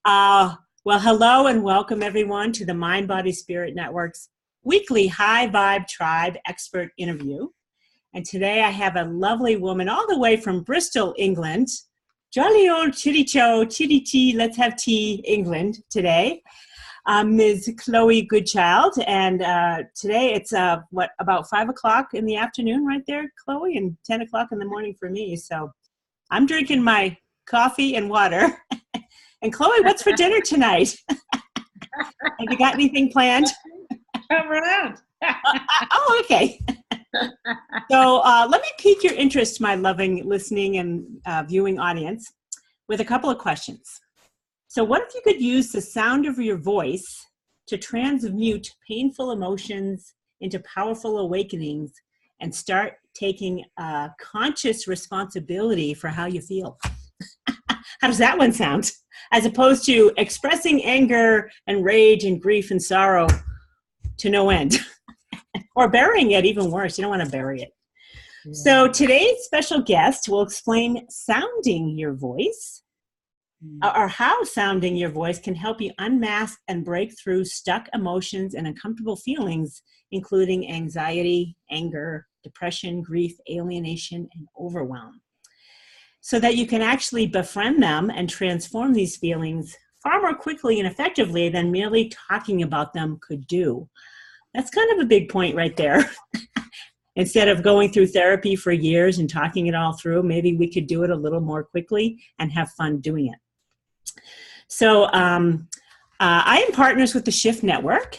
Well, hello and welcome everyone to the Mind, Body, Spirit Network's weekly High Vibe Tribe expert interview. And today I have a lovely woman all the way from Bristol, England. Jolly old chitty tea, let's have tea, England today. Ms. Chloe Goodchild. And today it's about 5 o'clock in the afternoon right there, Chloe, and 10 o'clock in the morning for me. So I'm drinking my coffee and water. And Chloe, what's for dinner tonight? Have you got anything planned? Come around. Oh, okay. So let me pique your interest, my loving listening and viewing audience, with a couple of questions. So what if you could use the sound of your voice to transmute painful emotions into powerful awakenings and start taking conscious responsibility for how you feel? How does that one sound? As opposed to expressing anger and rage and grief and sorrow to no end. Or burying it, even worse. You don't want to bury it. Yeah. So today's special guest will explain sounding your voice, or how sounding your voice can help you unmask and break through stuck emotions and uncomfortable feelings, including anxiety, anger, depression, grief, alienation, and overwhelm, so that you can actually befriend them and transform these feelings far more quickly and effectively than merely talking about them could do. That's kind of a big point right there. Instead of going through therapy for years and talking it all through, maybe we could do it a little more quickly and have fun doing it. So I am partners with the Shift Network,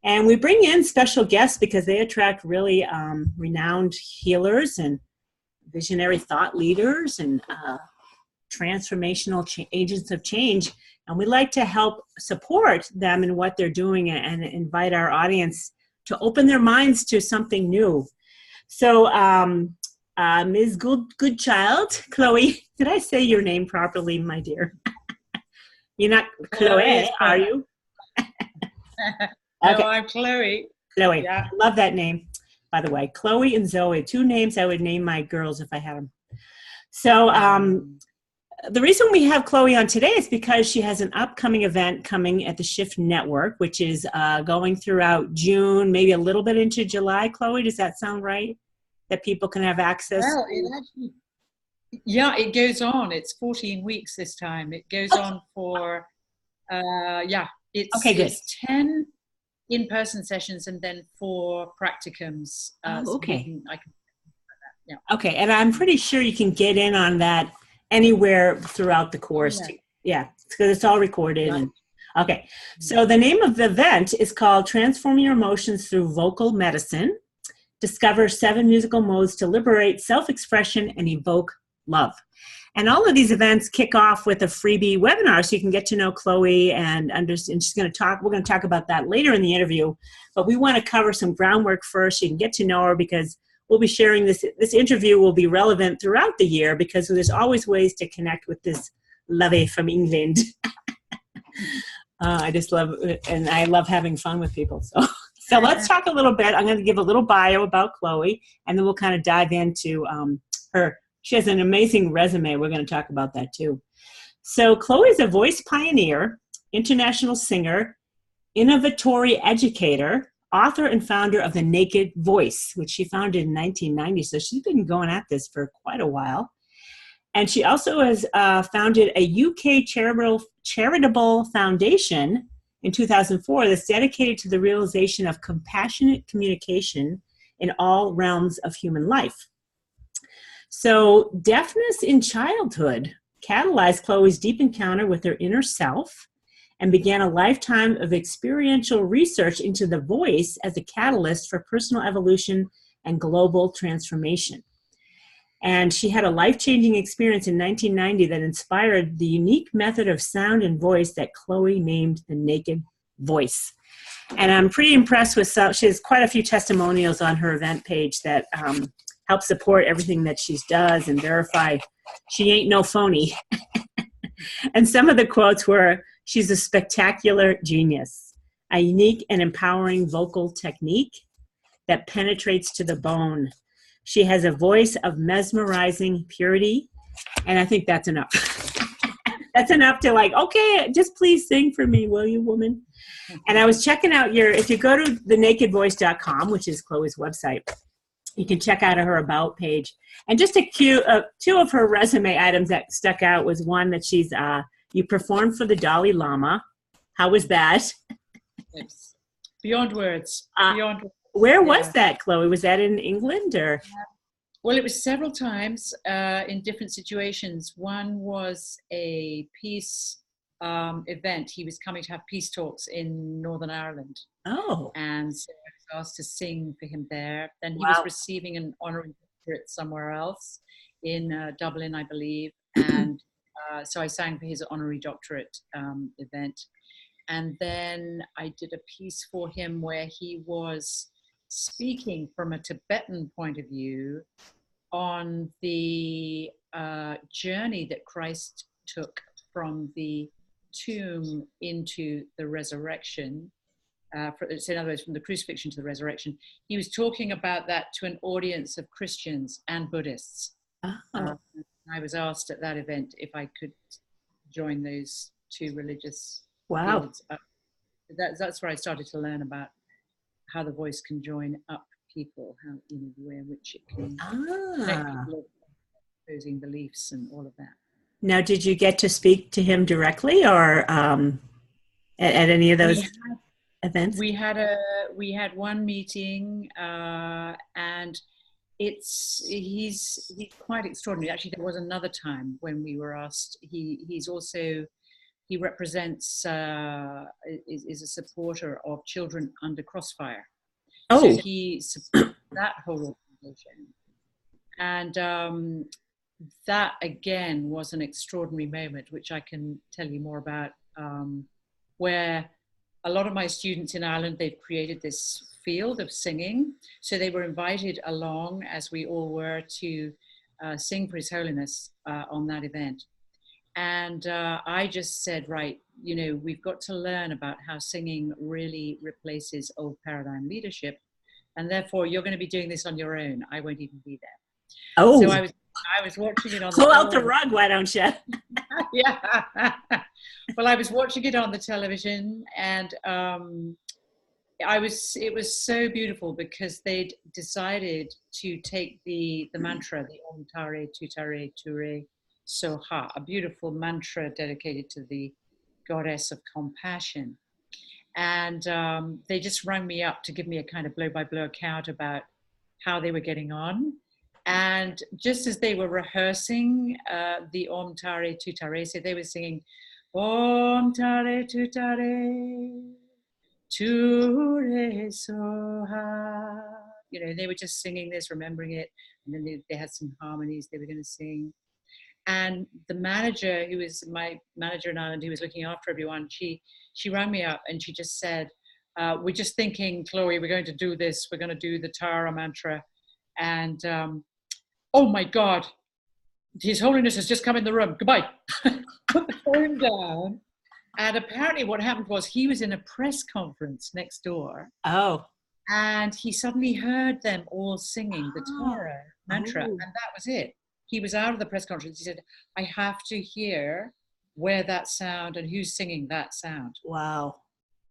and we bring in special guests because they attract really renowned healers and visionary thought leaders and transformational agents of change. And we like to help support them in what they're doing and invite our audience to open their minds to something new. So Ms. Goodchild, Chloe, did I say your name properly, my dear? You're not Chloe, are you? No, I'm Chloe. Chloe, yeah. I love that name, by the way. Chloe and Zoe, two names I would name my girls if I had them. So the reason we have Chloe on today is because she has an upcoming event coming at the Shift Network, which is going throughout June, maybe a little bit into July. Chloe, does that sound right? That people can have access? Well, it goes on. It's 14 weeks this time. It goes on for, it's 10 in-person sessions and then 4 practicums. Okay. Yeah. Okay, and I'm pretty sure you can get in on that anywhere throughout the course. Yeah, because it's all recorded. Yeah. Okay, so the name of the event is called Transform Your Emotions Through Vocal Medicine. Discover 7 musical modes to liberate self-expression and evoke love. And all of these events kick off with a freebie webinar, so you can get to know Chloe and understand. And she's going to talk. We're going to talk about that later in the interview, but we want to cover some groundwork first. So you can get to know her, because we'll be sharing this. This interview will be relevant throughout the year, because there's always ways to connect with this lovey from England. I just love it, and I love having fun with people. So let's talk a little bit. I'm going to give a little bio about Chloe, and then we'll kind of dive into her. She has an amazing resume. We're going to talk about that too. So Chloe is a voice pioneer, international singer, innovatory educator, author and founder of The Naked Voice, which she founded in 1990. So she's been going at this for quite a while. And she also has founded a UK charitable foundation in 2004 that's dedicated to the realization of compassionate communication in all realms of human life. So deafness in childhood catalyzed Chloe's deep encounter with her inner self and began a lifetime of experiential research into the voice as a catalyst for personal evolution and global transformation. And she had a life-changing experience in 1990 that inspired the unique method of sound and voice that Chloe named The Naked Voice. And I'm pretty impressed with she has quite a few testimonials on her event page that help support everything that she does and verify she ain't no phony. And some of the quotes were, she's a spectacular genius, a unique and empowering vocal technique that penetrates to the bone. She has a voice of mesmerizing purity, and I think that's enough. That's enough to like, okay, just please sing for me, will you, woman? And I was checking out if you go to thenakedvoice.com, which is Chloe's website, you can check out her about page. And just two of her resume items that stuck out was one that you performed for the Dalai Lama. How was that? It's beyond words. Beyond words. Where was that, Chloe? Was that in England or? Well, it was several times in different situations. One was a peace event. He was coming to have peace talks in Northern Ireland. Oh. And so I was asked to sing for him there. Then he was receiving an honorary doctorate somewhere else in Dublin, I believe. And so I sang for his honorary doctorate event. And then I did a piece for him where he was speaking from a Tibetan point of view on the journey that Christ took from the tomb into the resurrection. So in other words, from the crucifixion to the resurrection. He was talking about that to an audience of Christians and Buddhists. I was asked at that event if I could join those two religious fields. That's where I started to learn about how the voice can join up people, how, you know, the way in which it can connect people, opposing beliefs and all of that. Now, did you get to speak to him directly or at any of those events? We had one meeting, and he's quite extraordinary. Actually, there was another time when we were asked. He represents is a supporter of children under crossfire. Oh, so he supports that whole organization, and that again was an extraordinary moment, which I can tell you more about. Where a lot of my students in Ireland, they've created this field of singing, so they were invited along, as we all were, to sing for His Holiness on that event. And I just said, right, you know, we've got to learn about how singing really replaces old paradigm leadership. And therefore, you're going to be doing this on your own. I won't even be there. Oh. So I was watching it on pull out the rug, why don't you? Yeah. Well, I was watching it on the television, and it was so beautiful because they'd decided to take the mantra, the Om Tare Tutare Ture Soha, a beautiful mantra dedicated to the goddess of compassion. And they just rang me up to give me a kind of blow-by-blow account about how they were getting on. And just as they were rehearsing the Om Tare Tutare, so they were singing Om Tare Tutare Ture Soha. You know, they were just singing this, remembering it. And then they had some harmonies they were going to sing. And the manager, who was my manager in Ireland, who was looking after everyone, she rang me up and she just said, we're just thinking, Chloe, we're going to do this. We're going to do the Tara mantra. And, oh my God, His Holiness has just come in the room. Goodbye. Put the phone down. And apparently what happened was he was in a press conference next door. Oh. And he suddenly heard them all singing the Tara mantra. And that was it. He was out of the press conference. He said, I have to hear where that sound and who's singing that sound. Wow.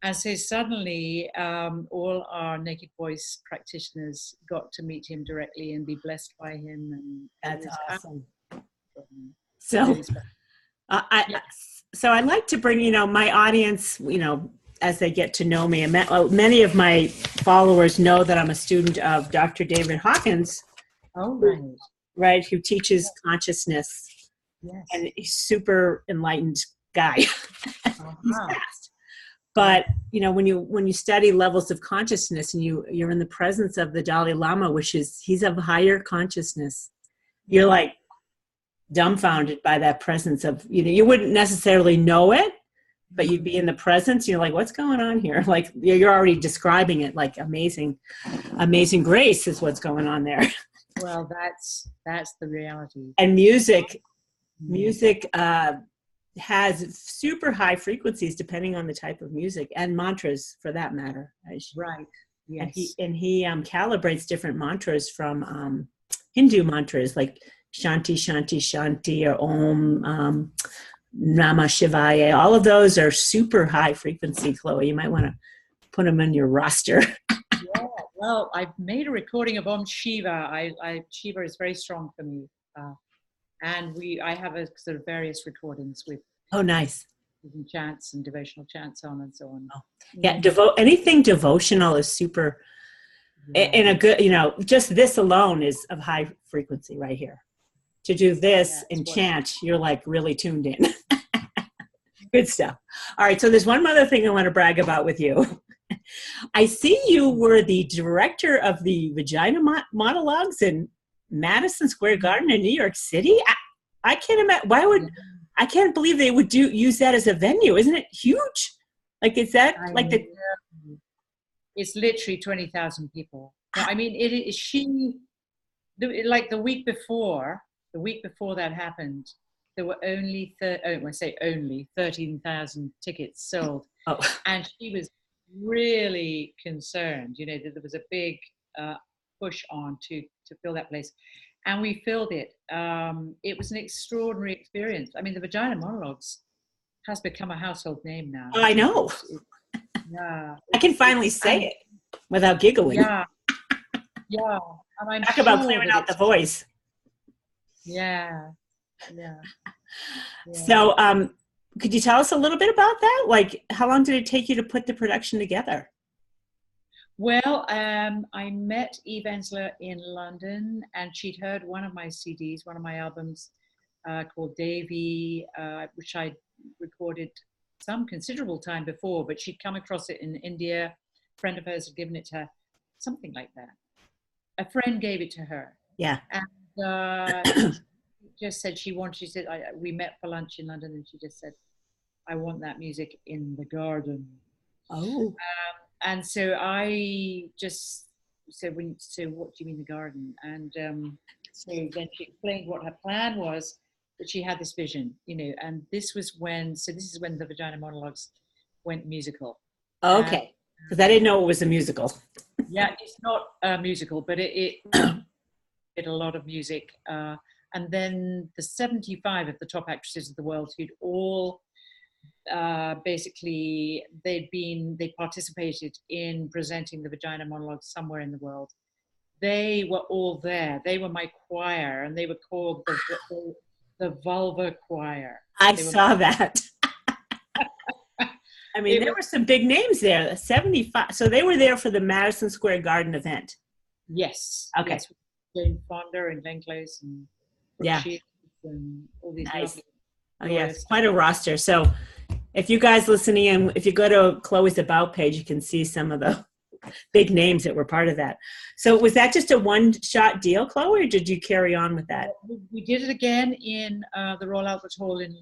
And so suddenly all our Naked Voice practitioners got to meet him directly and be blessed by him. And that's awesome. So so I like to bring, you know, my audience, you know, as they get to know me, and many of my followers know that I'm a student of Dr. David Hawkins. Oh, right. Right, who teaches consciousness. Yes. And he's super enlightened guy. He's fast. But you know, when you study levels of consciousness and you're in the presence of the Dalai Lama, he's of higher consciousness, you're like dumbfounded by that presence of, you know, you wouldn't necessarily know it, but you'd be in the presence, you're like, what's going on here? Like you're already describing it, like amazing grace is what's going on there. Well, that's the reality. And music has super high frequencies depending on the type of music, and mantras for that matter. Right. Yes. And he calibrates different mantras from Hindu mantras like Shanti Shanti Shanti or Om. Nama Shivaya. All of those are super high frequency, Chloe. You might want to put them in your roster. Yeah, well, I've made a recording of Om Shiva. Shiva is very strong for me. And I have a sort of various recordings with Oh, nice. chants and devotional chants on and so on. Oh. Yeah, anything devotional is super, in a good, just this alone is of high frequency right here. To do this and chant, you're like really tuned in. Good stuff. All right, so there's one other thing I want to brag about with you. I see you were the director of the Vagina Monologues in Madison Square Garden in New York City. I can't imagine, I can't believe they would use that as a venue. Isn't it huge? Like, is that like the... It's literally 20,000 people. No, I mean, it is like the week before that happened, there were only 13,000 tickets sold. Oh. And she was really concerned, that there was a big push on to fill that place. And we filled it. It was an extraordinary experience. I mean, the Vagina Monologues has become a household name now. I know. Yeah. I can finally say it without giggling. Yeah. Yeah. And I'm Talk about clearing out the voice. Yeah. So, could you tell us a little bit about that? Like, how long did it take you to put the production together? Well, I met Eve Ensler in London, and she'd heard one of my CDs, one of my albums called Davy, which I recorded some considerable time before, but she'd come across it in India. A friend of hers had given it to her, something like that. A friend gave it to her. Yeah. And she just said we met for lunch in London, and she just said, I want that music in the garden. Oh. And so I just said, so what do you mean the garden? And so then she explained what her plan was, that she had this vision, and this is when the Vagina Monologues went musical. Okay. Because I didn't know it was a musical. Yeah, it's not a musical, but it did a lot of music. And then the 75 of the top actresses of the world, who'd all basically they participated in presenting the Vagina Monologues somewhere in the world. They were all there. They were my choir, and they were called the Vulva Choir. I saw that. I mean, there were some big names there. 75. So they were there for the Madison Square Garden event. Yes. Okay. Yes. Jane Fonda and Glenn Close and and all these. Nice. Oh yes, quite a roster. So if you guys listening in, if you go to Chloe's About page, you can see some of the big names that were part of that. So was that just a one-shot deal, Chloe, or did you carry on with that? We did it again in the Royal Albert Hall in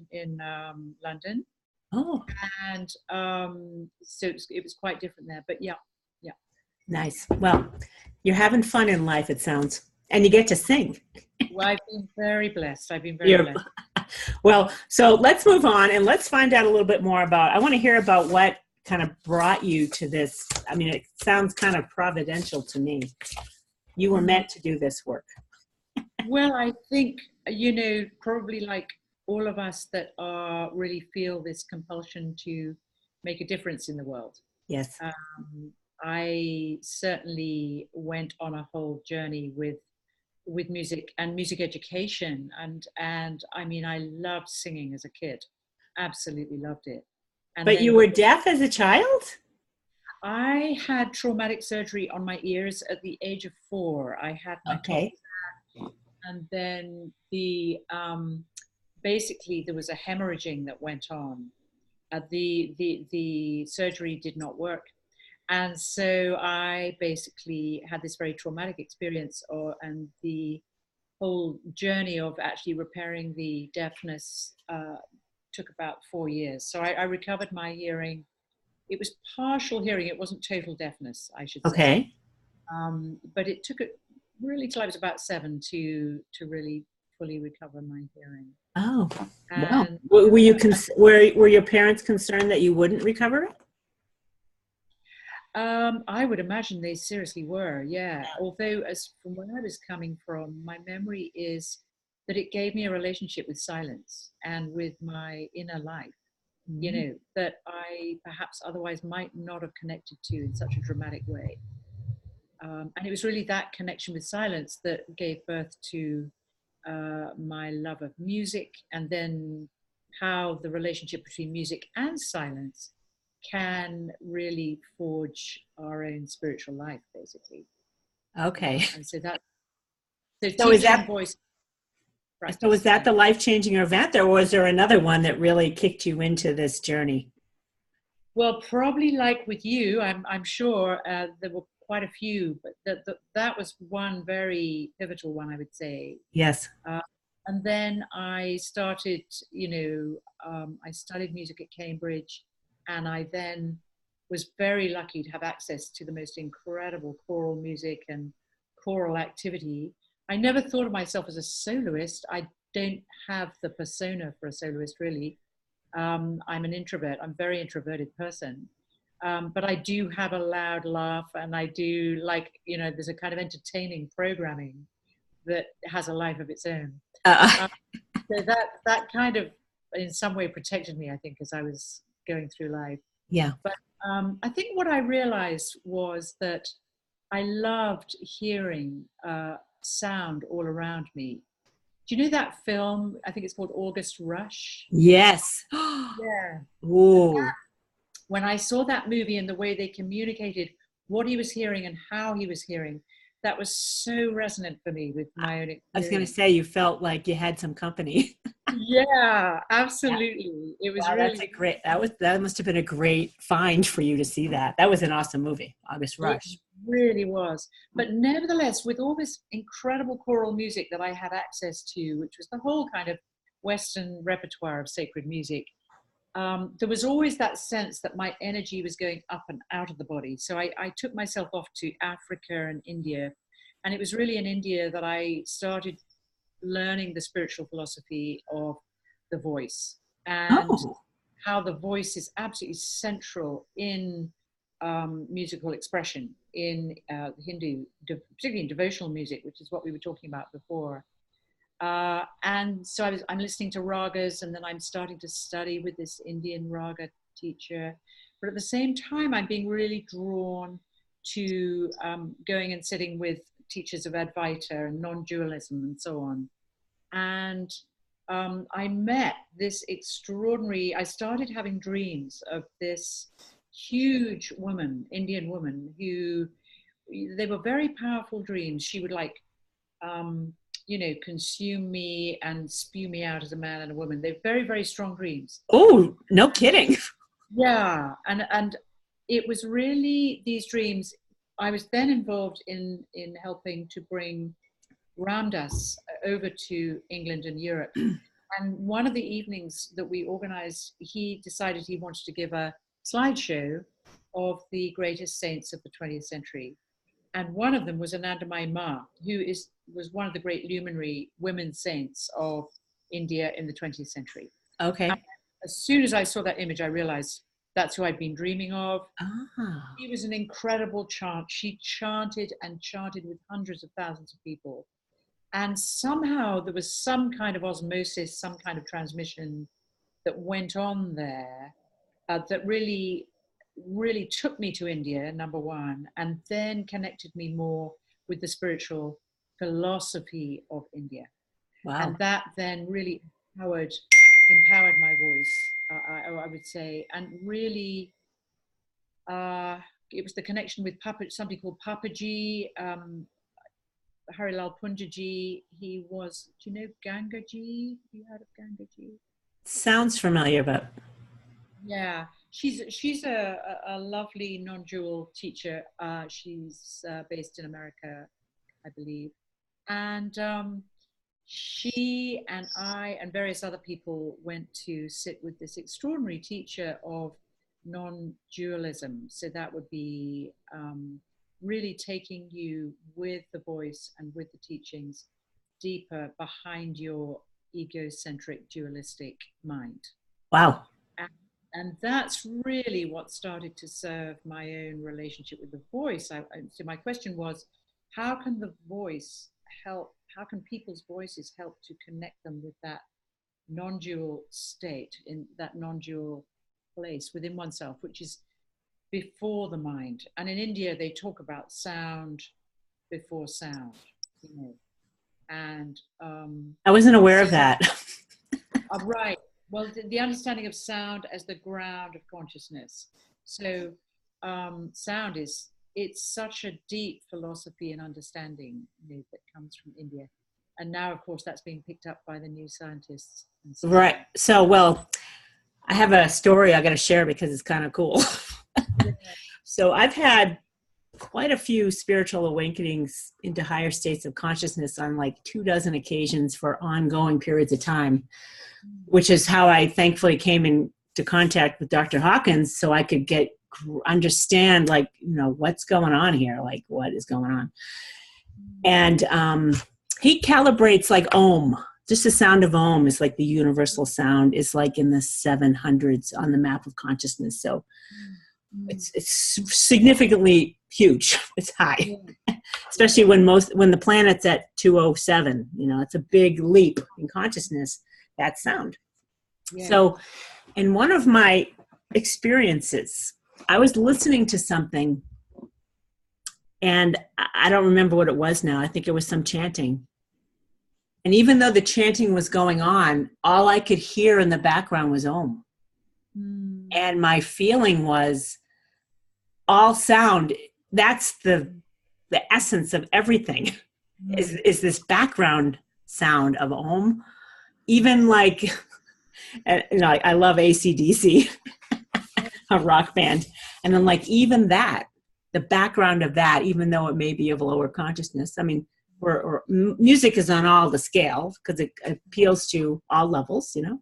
London. Oh. And so it was quite different there, but yeah. Nice. Well, you're having fun in life, it sounds, and you get to sing. Well, I've been very blessed. Blessed. Well, so let's move on and let's find out a little bit more I want to hear about what kind of brought you to this. I mean, it sounds kind of providential to me. You were meant to do this work. Well, I think, probably like all of us that really feel this compulsion to make a difference in the world. Yes. I certainly went on a whole journey with music and music education, and I mean, I loved singing as a kid, absolutely loved it. But you were deaf as a child? I had traumatic surgery on my ears at the age of 4. I had my and then basically there was a hemorrhaging that went on. The surgery did not work. And so I basically had this very traumatic experience, and the whole journey of actually repairing the deafness took about 4 years. So I recovered my hearing. It was partial hearing. It wasn't total deafness, I should say. Okay. But it took it really till I was about 7 to really fully recover my hearing. Oh, wow. Were your parents concerned that you wouldn't recover it? I would imagine they seriously were, yeah. Although, as from where I was coming from, my memory is that it gave me a relationship with silence and with my inner life, you know, that I perhaps otherwise might not have connected to in such a dramatic way. And it was really that connection with silence that gave birth to my love of music, and then how the relationship between music and silence can really forge our own spiritual life, basically. Okay. And so that, so is that voice practice, so was that the life-changing event, or was there another one that really kicked you into this journey? Well, probably like with you, I'm sure there were quite a few, but that was one very pivotal one, I would say. Yes. And then I started, you know, I studied music at Cambridge, and I then was very lucky to have access to the most incredible choral music and choral activity. I never thought of myself as a soloist. I don't have the persona for a soloist, really. I'm an introvert. I'm a very introverted person. But I do have a loud laugh, and I do like, you know, there's a kind of entertaining programming that has a life of its own. So that kind of, in some way, protected me, I think, as I was going through life. Yeah. But I think what I realized was that I loved hearing sound all around me. Do you know that film? I think it's called August Rush. Yes. Yeah. Ooh. When I saw that movie and the way they communicated what he was hearing and how he was hearing, that was so resonant for me with my own experience. I was going to say, you felt like you had some company. Yeah, absolutely. It was really that's a great. That must have been a great find for you to see that. That was an awesome movie, August Rush. It really was. But nevertheless, with all this incredible choral music that I had access to, which was the whole kind of Western repertoire of sacred music, there was always that sense that my energy was going up and out of the body. So I took myself off to Africa and India. And it was really in India that I started learning the spiritual philosophy of the voice, and how the voice is absolutely central in musical expression in Hindu, particularly in devotional music, which is what we were talking about before. And so I'm listening to ragas, and then I'm starting to study with this Indian raga teacher. But at the same time, I'm being really drawn to going and sitting with teachers of Advaita and non-dualism and so on. And I met this extraordinary, I started having dreams of this huge woman, Indian woman, who, they were very powerful dreams. She would like, you know, consume me and spew me out as a man and a woman. They're very, very strong dreams. Oh, no kidding. Yeah. And it was really these dreams. I was then involved in helping to bring Ram Dass over to England and Europe. And one of the evenings that we organized, he decided he wanted to give a slideshow of the greatest saints of the 20th century. And one of them was Anandamayi Ma, who was one of the great luminary women saints of India in the 20th century. Okay. And as soon as I saw that image, I realized that's who I'd been dreaming of. Ah. She was an incredible chant. She chanted and chanted with hundreds of thousands of people. And somehow there was some kind of osmosis, some kind of transmission that went on there that really, really took me to India, number one, and then connected me more with the spiritual philosophy of India. Wow. And that then really empowered my voice, I would say, and really, it was the connection with somebody called Papaji, Harilal Punjaji. He was, do you know Gangaji? Have you heard of Gangaji? Sounds familiar, but yeah, she's a lovely non-dual teacher. She's based in America, I believe, and she and I and various other people went to sit with this extraordinary teacher of non-dualism. So that would be really taking you with the voice and with the teachings deeper behind your egocentric dualistic mind. Wow. And that's really what started to serve my own relationship with the voice. So my question was, how can the voice help how can people's voices help to connect them with that non-dual state, in that non-dual place within oneself, which is before the mind. And in India, they talk about sound before sound, you know. And I wasn't aware of that. right. Well, the understanding of sound as the ground of consciousness. So sound is, it's such a deep philosophy and understanding, you know, that comes from India. And now, of course, that's being picked up by the new scientists. And so Right. So, well, I have a story I got to share because it's kind of cool. yeah. So I've had quite a few spiritual awakenings into higher states of consciousness on like 24 occasions for ongoing periods of time, which is how I thankfully came into contact with Dr. Hawkins, so I could understand, like, you know, what's going on here, like what is going on. And he calibrates like Om. Just the sound of Om is like the universal sound, is like in the 700s on the map of consciousness. So it's significantly huge. It's high, especially when the planet's at 207. You know, it's a big leap in consciousness, that sound. Yeah. So in one of my experiences, I was listening to something, and I don't remember what it was now. I think it was some chanting. And even though the chanting was going on, all I could hear in the background was Om. And my feeling was, all sound, that's the essence of everything, is this background sound of Om. Even like, you know, I love AC/DC, a rock band. And then like even that, the background of that, even though it may be of lower consciousness, I mean, or music is on all the scale because it appeals to all levels, you know.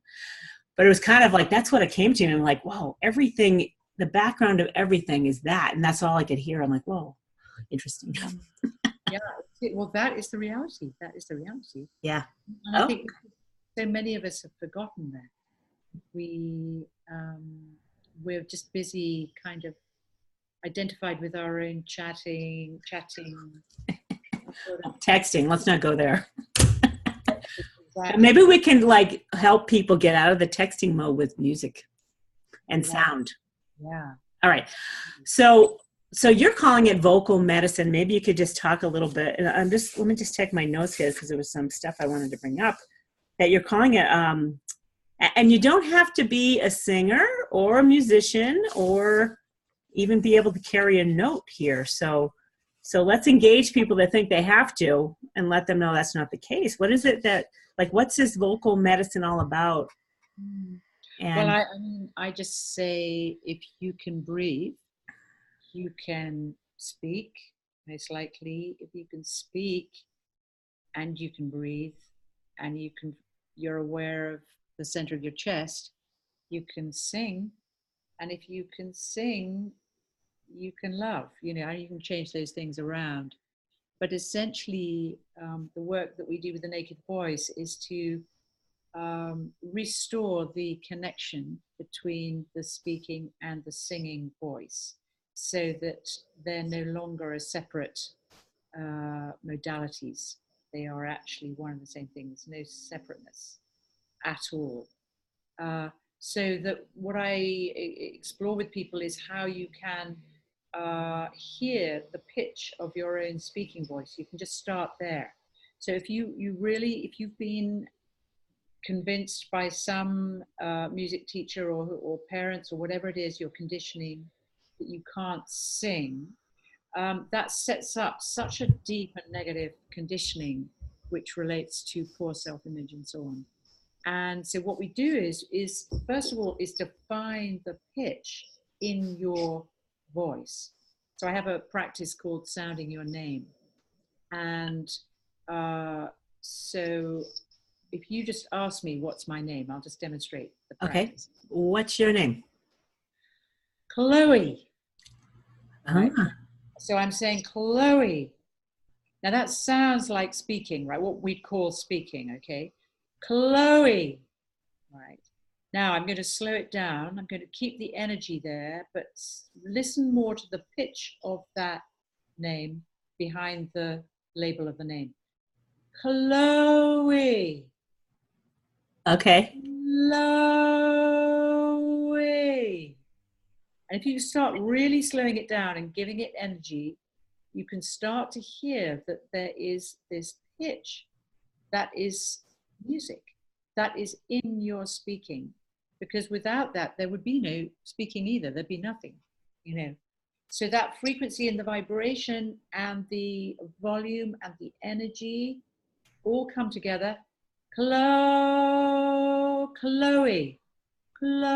But it was kind of like, that's what it came to. And I'm like, whoa, everything, the background of everything is that. And that's all I could hear. I'm like, whoa, interesting. Yeah, well, that is the reality. That is the reality. Yeah. And I think so many of us have forgotten that. We're just busy kind of identified with our own chatting. Texting, let's not go there. Exactly. Maybe we can like help people get out of the texting mode with music and sound. Yeah. All right. So you're calling it vocal medicine. Maybe you could just talk a little bit. And let me just check my notes here because there was some stuff I wanted to bring up that you're calling it. And you don't have to be a singer or a musician or even be able to carry a note here. So let's engage people that think they have to and let them know that's not the case. What is it that, like, what's this vocal medicine all about? Well, I mean, I just say, if you can breathe, you can speak, most likely. If you can speak and you can breathe and you're aware of the center of your chest, you can sing. And if you can sing, you can love, you know, and you can change those things around. But essentially, the work that we do with the naked voice is to restore the connection between the speaking and the singing voice, so that they're no longer a separate modalities. They are actually one and the same thing. There's no separateness at all. So that what I explore with people is how you can hear the pitch of your own speaking voice. You can just start there. So if you've been convinced by some music teacher or parents or whatever it is, your conditioning, that you can't sing, that sets up such a deep and negative conditioning which relates to poor self-image and so on. And so what we do is first of all is to find the pitch in your voice. So I have a practice called sounding your name. And so if you just ask me what's my name, I'll just demonstrate the practice. Okay. What's your name? Chloe. Right? So I'm saying Chloe. Now that sounds like speaking, right? What we'd call speaking, okay? Chloe. Right. Now I'm going to slow it down. I'm going to keep the energy there, but listen more to the pitch of that name behind the label of the name. Chloe. Okay. Chloe. And if you start really slowing it down and giving it energy, you can start to hear that there is this pitch that is music, that is in your speaking. Because without that, there would be no speaking either. There'd be nothing, you know. So that frequency and the vibration and the volume and the energy all come together. Chloe, Chloe, Chloe.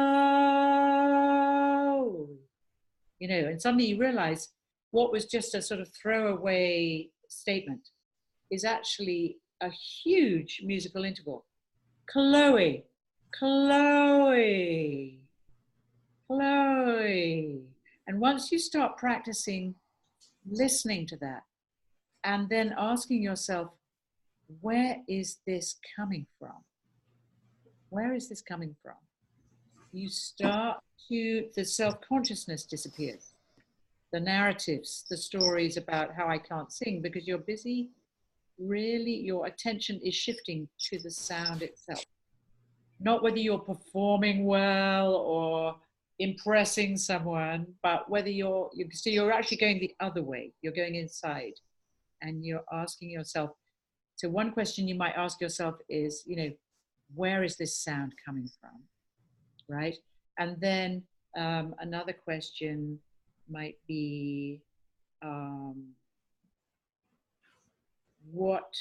You know, and suddenly you realize what was just a sort of throwaway statement is actually a huge musical interval. Chloe, Chloe, Chloe. And once you start practicing listening to that and then asking yourself, where is this coming from? Where is this coming from? You start to, the self-consciousness disappears. The narratives, the stories about how I can't sing, because you're busy, really, your attention is shifting to the sound itself. Not whether you're performing well or impressing someone, but whether so you're actually going the other way. You're going inside and you're asking yourself. So one question you might ask yourself is, you know, where is this sound coming from, right? And then another question might be, what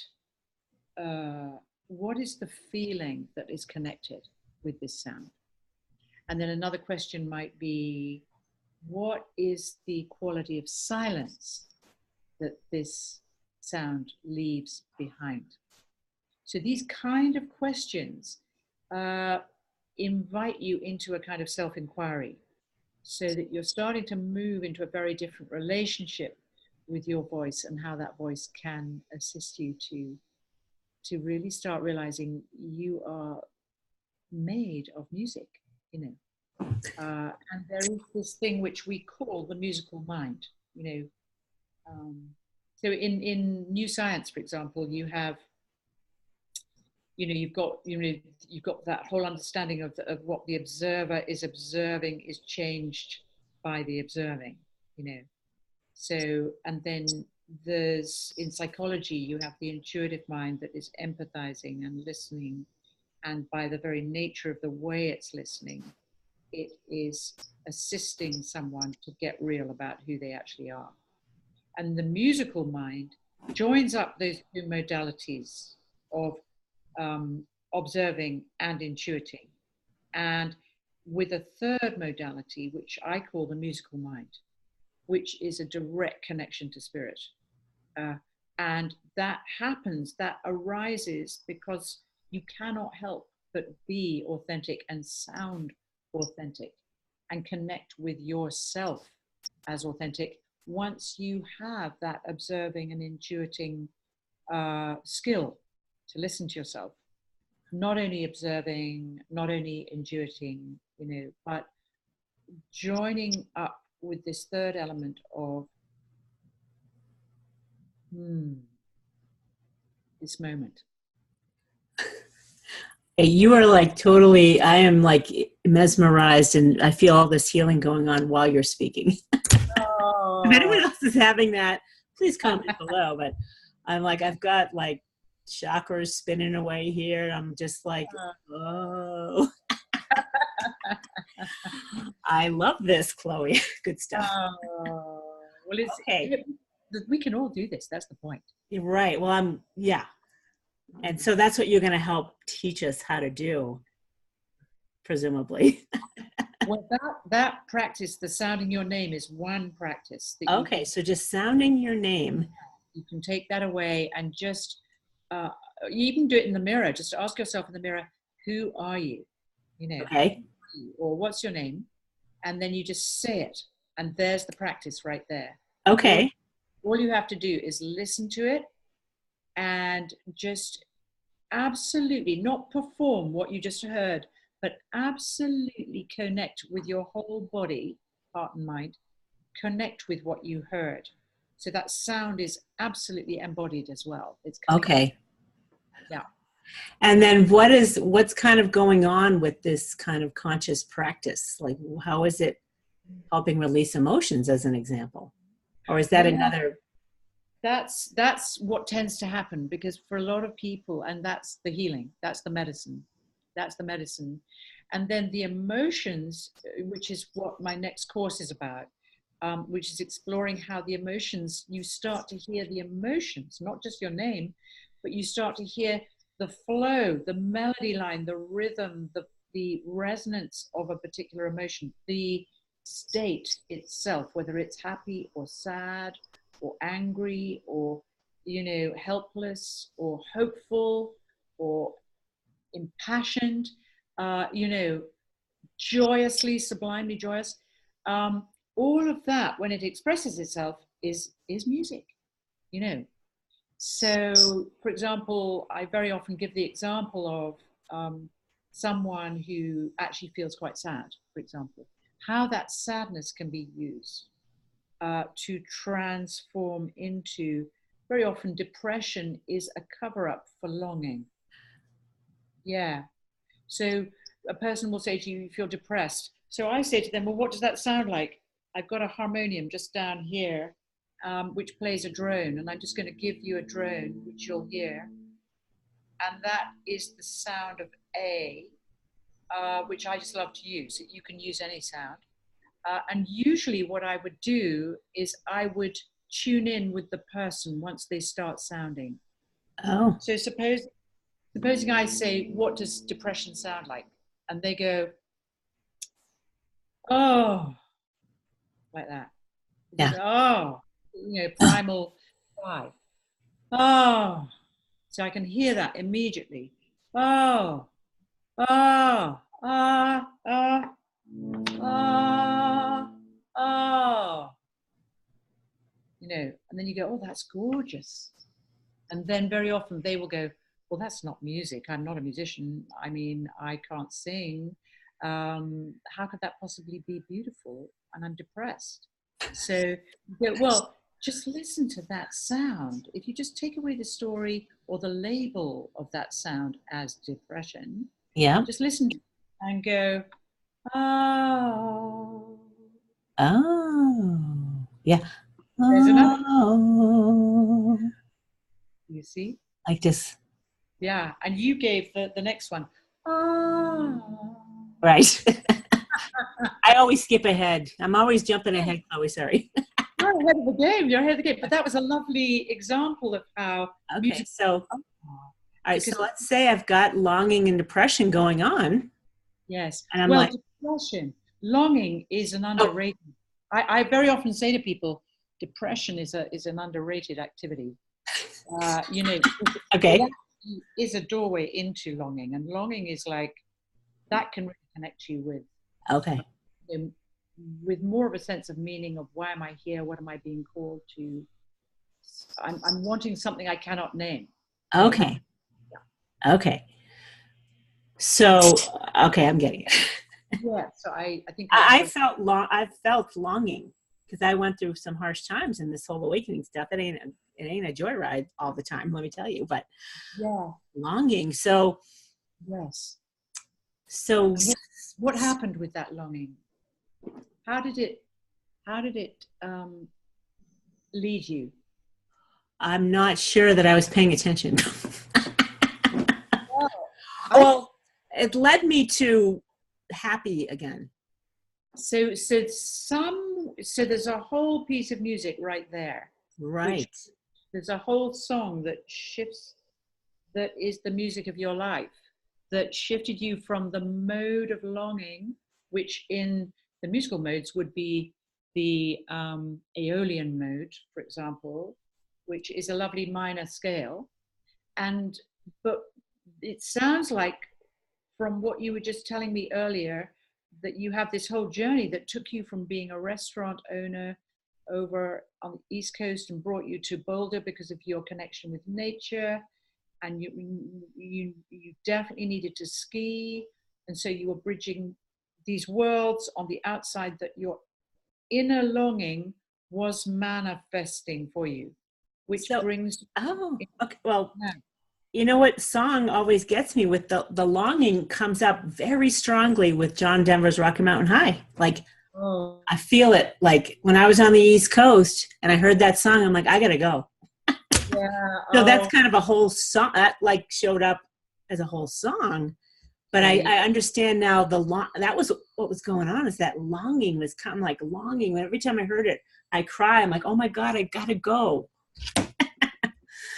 is the feeling that is connected with this sound? And then another question might be, what is the quality of silence that this sound leaves behind? So these kind of questions invite you into a kind of self-inquiry, so that you're starting to move into a very different relationship with your voice and how that voice can assist you to really start realizing you are made of music, you know. And there is this thing which we call the musical mind, you know. So in new science, for example, you have, you know, you've got that whole understanding of what the observer is observing is changed by the observing, you know. So, and then there's, in psychology, you have the intuitive mind that is empathizing and listening, and by the very nature of the way it's listening, it is assisting someone to get real about who they actually are. And the musical mind joins up those two modalities of observing and intuiting, and with a third modality, which I call the musical mind, which is a direct connection to spirit. And that happens, that arises because you cannot help but be authentic and sound authentic and connect with yourself as authentic once you have that observing and intuiting skill to listen to yourself. Not only observing, not only intuiting, you know, but joining up with this third element of this moment. You are like totally, I am like mesmerized, and I feel all this healing going on while you're speaking. Oh. If anyone else is having that, please comment below. But I'm like, I've got like chakras spinning away here. I'm just like, oh. I love this, Chloe. Good stuff. Well, it's okay. We can all do this. That's the point. You're right. Well, yeah. And so that's what you're going to help teach us how to do, presumably. Well, that practice, the sounding your name, is one practice. Okay, so just sounding your name. You can take that away and just, you even do it in the mirror. Just ask yourself in the mirror, who are you? You know, okay. Or what's your name? And then you just say it. And there's the practice right there. Okay. All you have to do is listen to it and just absolutely not perform what you just heard, but absolutely connect with your whole body, heart and mind, connect with what you heard. So that sound is absolutely embodied as well. It's okay. Yeah. And then what's kind of going on with this kind of conscious practice? Like, how is it helping release emotions, as an example? Or is that another? That's what tends to happen, because for a lot of people, and that's the healing, that's the medicine. And then the emotions, which is what my next course is about, which is exploring how the emotions, you start to hear the emotions, not just your name, but you start to hear the flow, the melody line, the rhythm, the resonance of a particular emotion, the state itself, whether it's happy or sad or angry or, helpless or hopeful or impassioned, joyously, sublimely joyous. All of that, when it expresses itself, is music, So, for example, I very often give the example of someone who actually feels quite sad, for example, how that sadness can be used to transform into, very often depression is a cover-up for longing. Yeah. So a person will say to you, you feel depressed. So I say to them, well, what does that sound like? I've got a harmonium just down here, which plays a drone, and I'm just going to give you a drone, which you'll hear. And that is the sound of A, which I just love to use. You can use any sound. And usually what I would do is I would tune in with the person once they start sounding. Oh. So supposing I say, what does depression sound like? And they go, oh, like that. Yeah. Oh, primal cry. Oh, so I can hear that immediately. Oh, oh, oh. And then you go, oh, that's gorgeous. And then very often they will go, well, that's not music. I'm not a musician. I mean, I can't sing. How could that possibly be beautiful? And I'm depressed. So you go, well, just listen to that sound. If you just take away the story or the label of that sound as depression, Yeah. just listen and go, oh. Oh. Yeah. There's another. Oh. You see? Like this. Yeah. And you gave the next one. Oh. Right. I always skip ahead. I'm always jumping ahead, Chloe, sorry. You're ahead of the game. You're ahead of the game. But that was a lovely example of how Okay, so all right, because, so let's say I've got longing and depression going on. yes. And I'm well, like, depression, longing is an underrated. I very often say to people, depression is an underrated activity. okay. It is a doorway into longing, and longing is like that can really connect you with. Okay. With more of a sense of meaning of why am I here? What am I being called to? I'm wanting something I cannot name. Okay. Yeah. Okay. So, okay, I'm getting it. Yeah. So I think I felt longing because I went through some harsh times in this whole awakening stuff. It ain't a joyride all the time, let me tell you, but yeah, longing. So, yes. So what happened with that longing? How did it lead you? I'm not sure that I was paying attention. Well, it led me to happy again. So there's a whole piece of music right there. Right. There's a whole song that shifts, that is the music of your life, that shifted you from the mode of longing, which in the musical modes would be the Aeolian mode, for example, which is a lovely minor scale. But it sounds like, from what you were just telling me earlier, that you have this whole journey that took you from being a restaurant owner over on the East Coast and brought you to Boulder because of your connection with nature. And you definitely needed to ski. And so you were bridging these worlds on the outside, that your inner longing was manifesting for you, which brings. Oh, okay. Well, You know what song always gets me with the longing comes up very strongly with John Denver's Rocky Mountain High. Like, Oh, I feel it. Like when I was on the East Coast and I heard that song, I'm like, I gotta go. yeah. So that's Oh, kind of a whole song that like showed up as a whole song. But right. I understand now that was what was going on, is that longing was kind of like longing. When every time I heard it, I cry. I'm like, oh my God, I gotta go.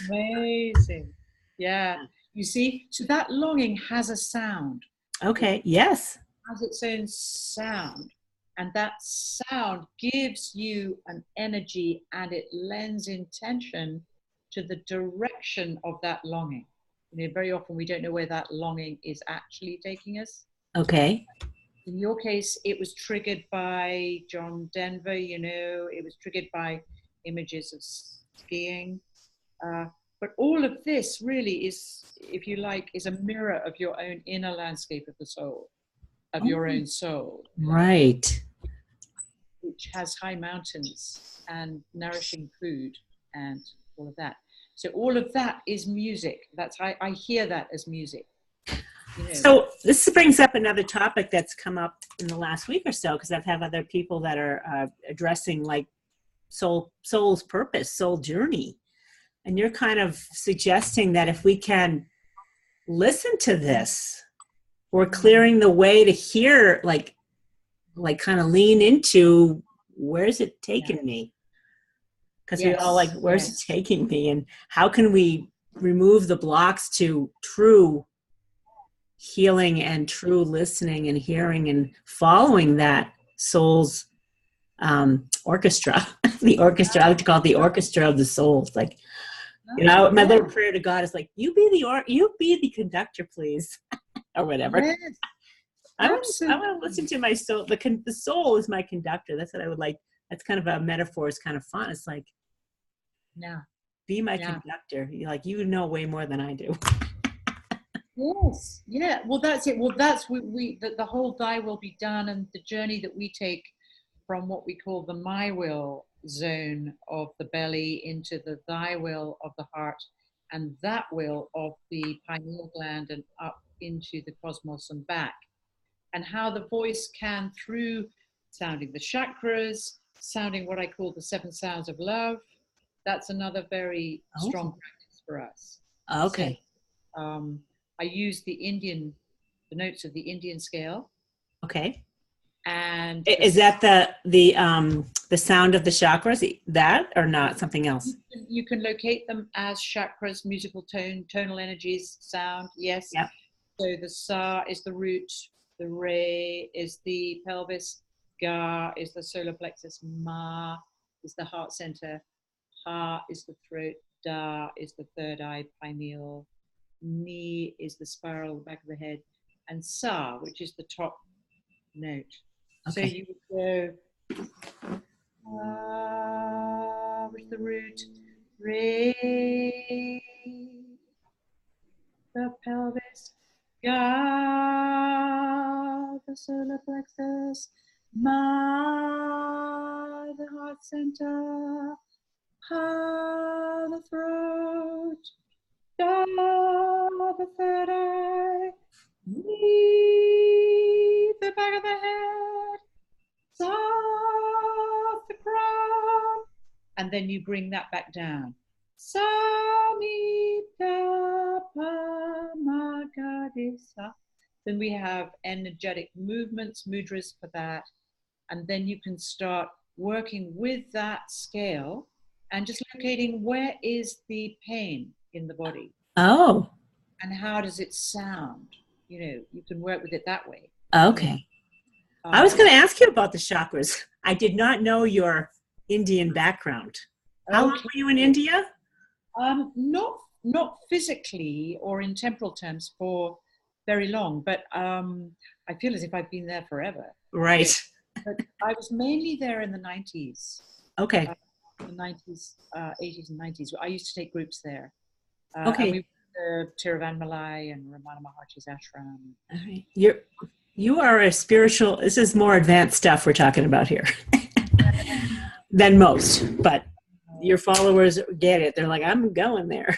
Amazing. Yeah. You see, so that longing has a sound. Okay. Yes. Has its own sound, and that sound gives you an energy, and it lends intention to the direction of that longing. You know, very often we don't know where that longing is actually taking us. Okay. In your case, it was triggered by John Denver. You know, it was triggered by images of skiing. uh, but all of this really is, if you like, is a mirror of your own inner landscape of the soul, of your own soul, Right. which has high mountains and nourishing food and all of that. So all of that is music. That's I hear that as music. You know. So this brings up another topic that's come up in the last week or so, because I've had other people that are addressing like soul's purpose, soul journey. And you're kind of suggesting that if we can listen to this, we're clearing the way to hear, like kind of lean into, where's it taking me? Because we're all like, where's it taking me? And how can we remove the blocks to true healing and true listening and hearing and following that soul's orchestra? The orchestra, I like to call it the orchestra of the soul. It's like, you know, my little prayer to God is like, you be the conductor, please, or whatever. Yes, I want to listen to my soul. The soul is my conductor. That's what I would like. That's kind of a metaphor. It's kind of fun. It's like, be my conductor. You're like, you know way more than I do. Yes. Yeah. Well, that's it. Well, that's the whole thy will be done, and the journey that we take from what we call the my will zone of the belly into the thy will of the heart, and that will of the pineal gland, and up into the cosmos and back. And how the voice can, through sounding the chakras, sounding what I call the 7 sounds of love. That's another very strong practice for us. Okay. So, I use the notes of the Indian scale. Okay. And is that the sound of the chakras, that or not something else? You can locate them as chakras, musical tonal energies, sound. Yes. Yep. So the sa is the root, the re is the pelvis, ga is the solar plexus, ma is the heart center, ha is the throat, da is the third eye, pineal, ni is the spiral, the back of the head, and sa, which is the top note. Okay. So you would go with the root, re, the pelvis, ga, the solar plexus, ma, the heart center, ha, the throat, da, the third eye, ni, the back of the head, sa, the crown, and then you bring that back down. Sa, mi, da, pa, ma, ga, de, sa. Then we have energetic movements, mudras for that. And then you can start working with that scale and just locating where is the pain in the body. Oh. And how does it sound? You know, you can work with it that way. Okay. I was going to ask you about the chakras. I did not know your Indian background. How long were you in India? Not physically or in temporal terms for very long, but I feel as if I've been there forever. Right. But I was mainly there in the 90s. Okay. The 90s, 80s and 90s. I used to take groups there. Okay. And we went to Tiruvannamalai and Ramana Maharchi's ashram. All right. You are a spiritual, this is more advanced stuff we're talking about here than most, but your followers get it. They're like, I'm going there.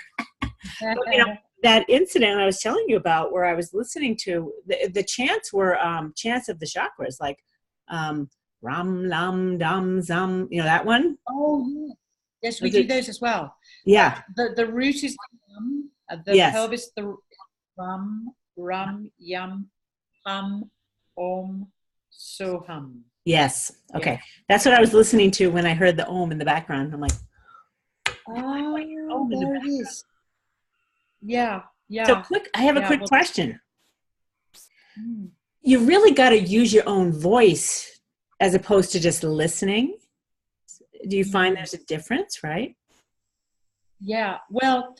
But, you know, that incident I was telling you about, where I was listening to the chants were chants of the chakras, like Ram Lam Dam Zam. You know that one? Oh, yes, we do those as well. Yeah. The root is the Ram, the Yes. pelvis, the Ram, Ram, Yam, Hum, Om, Soham. Yes. Okay. Yeah. That's what I was listening to when I heard the Om in the background. I'm like, oh, there it is. Yeah. Yeah. So I have a quick question. Hmm. You really got to use your own voice as opposed to just listening. Do you find there's a difference, right? Yeah. Well,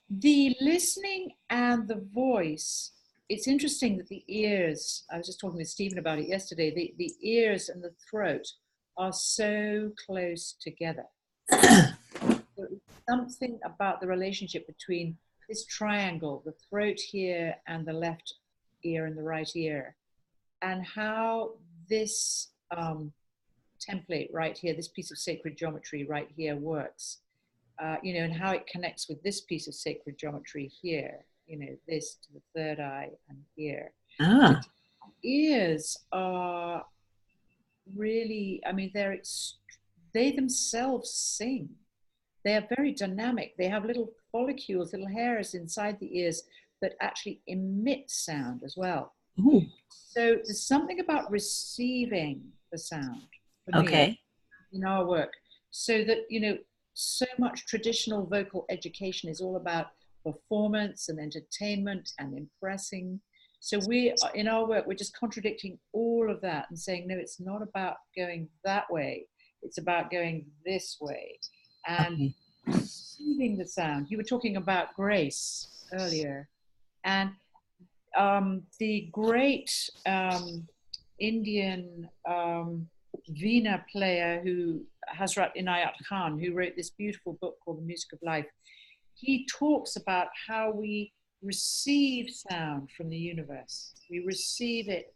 the listening and the voice, it's interesting that the ears, I was just talking with Stephen about it yesterday, the ears and the throat are so close together. There's something about the relationship between this triangle, the throat here and the left ear and the right ear, and how this template right here, this piece of sacred geometry right here works. And how it connects with this piece of sacred geometry here, this to the third eye and here. Ah. Ears are really, they themselves sing. They are very dynamic. They have little follicles, little hairs inside the ears that actually emit sound as well. Ooh. So there's something about receiving the sound for me in our work, so that, so much traditional vocal education is all about performance and entertainment and impressing. So in our work, we're just contradicting all of that and saying, no, it's not about going that way. It's about going this way. And receiving the sound. You were talking about grace earlier. And the great Indian Veena player who Hazrat Inayat Khan, who wrote this beautiful book called The Music of Life, he talks about how we receive sound from the universe. We receive it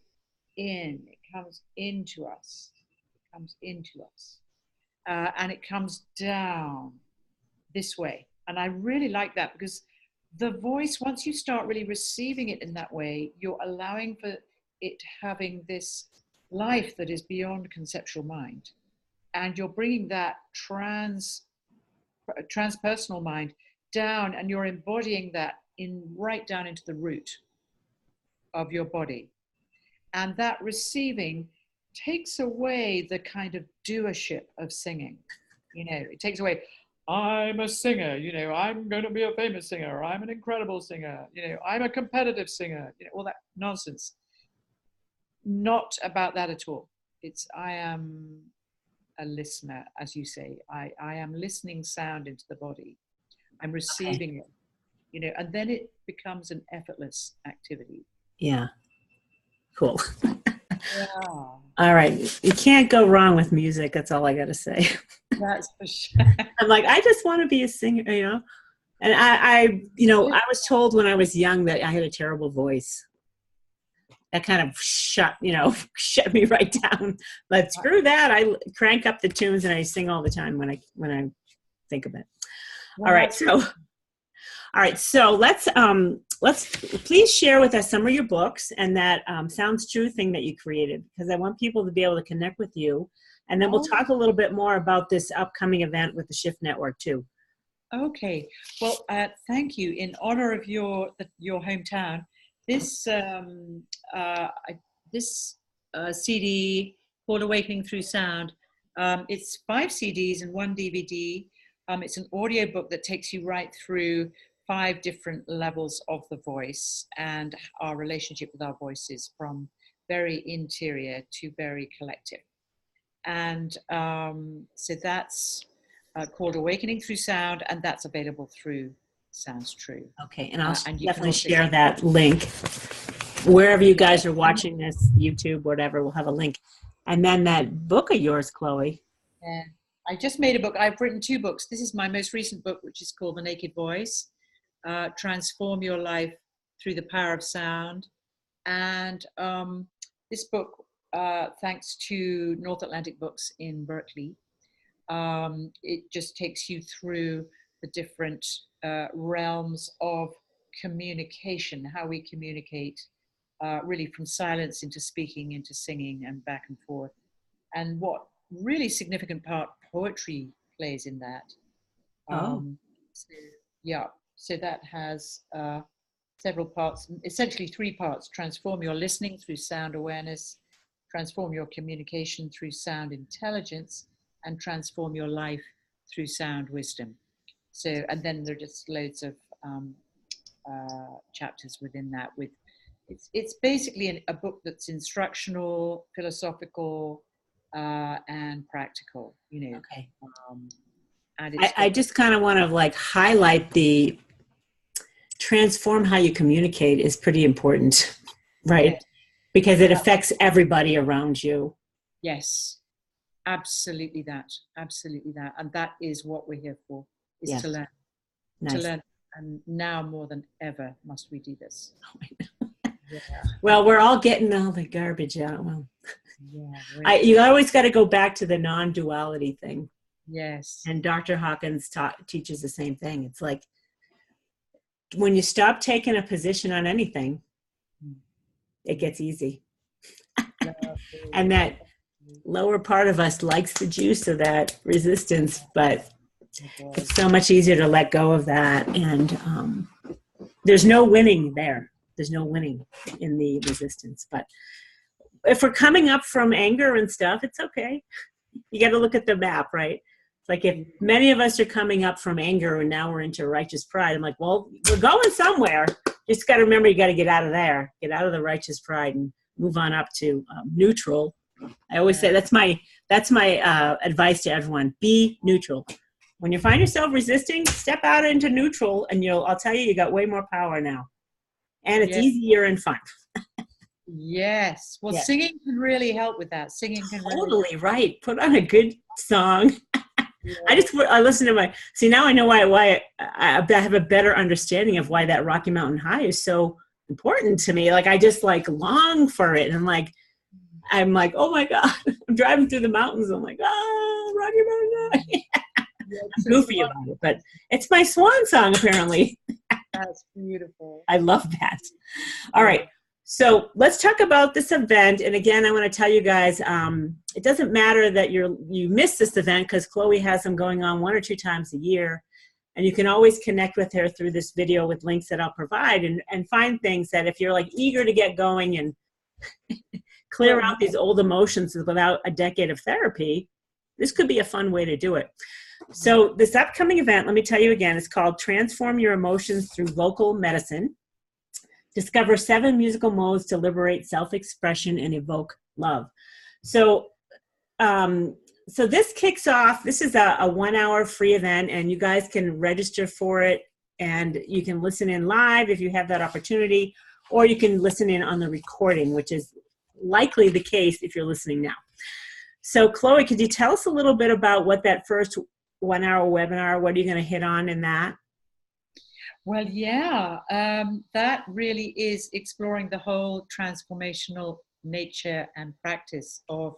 in. It comes into us. It comes into us. And it comes down this way. And I really like that, because the voice, once you start really receiving it in that way, you're allowing for it having this life that is beyond conceptual mind. And you're bringing that transpersonal mind down, and you're embodying that right down into the root of your body. And that receiving takes away the kind of doership of singing. It takes away, I'm a singer, I'm going to be a famous singer, I'm an incredible singer, I'm a competitive singer, all that nonsense. Not about that at all. I am a listener, as you say. I am listening sound into the body. I'm receiving it, and then it becomes an effortless activity. Yeah. Cool. Yeah. All right. You can't go wrong with music. That's all I got to say. That's for sure. I'm like, I just want to be a singer, And I was told when I was young that I had a terrible voice. That kind of shut me right down. But screw that. I crank up the tunes and I sing all the time when I think of it. All right. So let's please share with us some of your books and that Sounds True thing that you created, because I want people to be able to connect with you. And then we'll talk a little bit more about this upcoming event with the Shift Network too. Okay. Well, thank you. In honor of your hometown, this CD called Awakening Through Sound, it's 5 CDs and 1 DVD. It's an audio book that takes you right through 5 different levels of the voice and our relationship with our voices, from very interior to very collective. And so that's called Awakening Through Sound, and that's available through Sounds True. Okay, and I'll definitely share that link. Wherever you guys are watching this, YouTube, whatever, we'll have a link. And then that book of yours, Chloe. Yeah. I just made a book. I've written 2 books. This is my most recent book, which is called The Naked Voice, Transform Your Life Through the Power of Sound. And this book, thanks to North Atlantic Books in Berkeley, it just takes you through the different realms of communication, how we communicate really from silence into speaking, into singing, and back and forth. And what really significant part poetry plays in that. So, yeah, so that has several parts, essentially 3 parts: transform your listening through sound awareness, transform your communication through sound intelligence, and transform your life through sound wisdom. So, and then there are just loads of chapters within that. With it's basically a book that's instructional, philosophical, and practical. You know. Okay. And I just kind of want to like highlight the transform how you communicate is pretty important, right? Yes. Because it affects everybody around you. Yes, absolutely that. Absolutely that. And that is what we're here for, is to learn. Nice. To learn. And now more than ever must we do this. Yeah. Well, we're all getting all the garbage out. Well, yeah, you always got to go back to the non-duality thing. Yes. And Dr. Hawkins teaches the same thing. It's like when you stop taking a position on anything, it gets easy. And that lower part of us likes the juice of that resistance, but it's so much easier to let go of that. And there's no winning there. There's no winning in the resistance. But if we're coming up from anger and stuff, it's okay. You got to look at the map, right? It's like if many of us are coming up from anger and now we're into righteous pride, I'm like, well, we're going somewhere. Just got to remember, you got to get out of there, get out of the righteous pride and move on up to neutral. I always say that's my advice to everyone. Be neutral. When you find yourself resisting, step out into neutral, and I'll tell you, you got way more power now. And it's easier and fun. Yes. Well, singing can really help with that. Singing can totally right. Put on a good song. I listen to now I know why I have a better understanding of why that Rocky Mountain High is so important to me. Like I just like long for it. And I'm like, oh my God, I'm driving through the mountains. I'm like, Rocky Mountain High. I'm goofy about it, but it's my swan song apparently. That's beautiful. I love that. All right. So let's talk about this event. And again, I want to tell you guys, it doesn't matter that you missed this event because Chloe has them going on 1 or 2 times a year. And you can always connect with her through this video with links that I'll provide and find things that if you're like eager to get going and clear out these old emotions without a decade of therapy, this could be a fun way to do it. So this upcoming event, let me tell you again, it's called Transform Your Emotions Through Vocal Medicine. Discover 7 musical modes to liberate self-expression and evoke love. So, so this kicks off, this is a 1-hour free event, and you guys can register for it, and you can listen in live if you have that opportunity, or you can listen in on the recording, which is likely the case if you're listening now. So Chloe, could you tell us a little bit about what that first 1-hour webinar, what are you going to hit on in that? Well, that really is exploring the whole transformational nature and practice of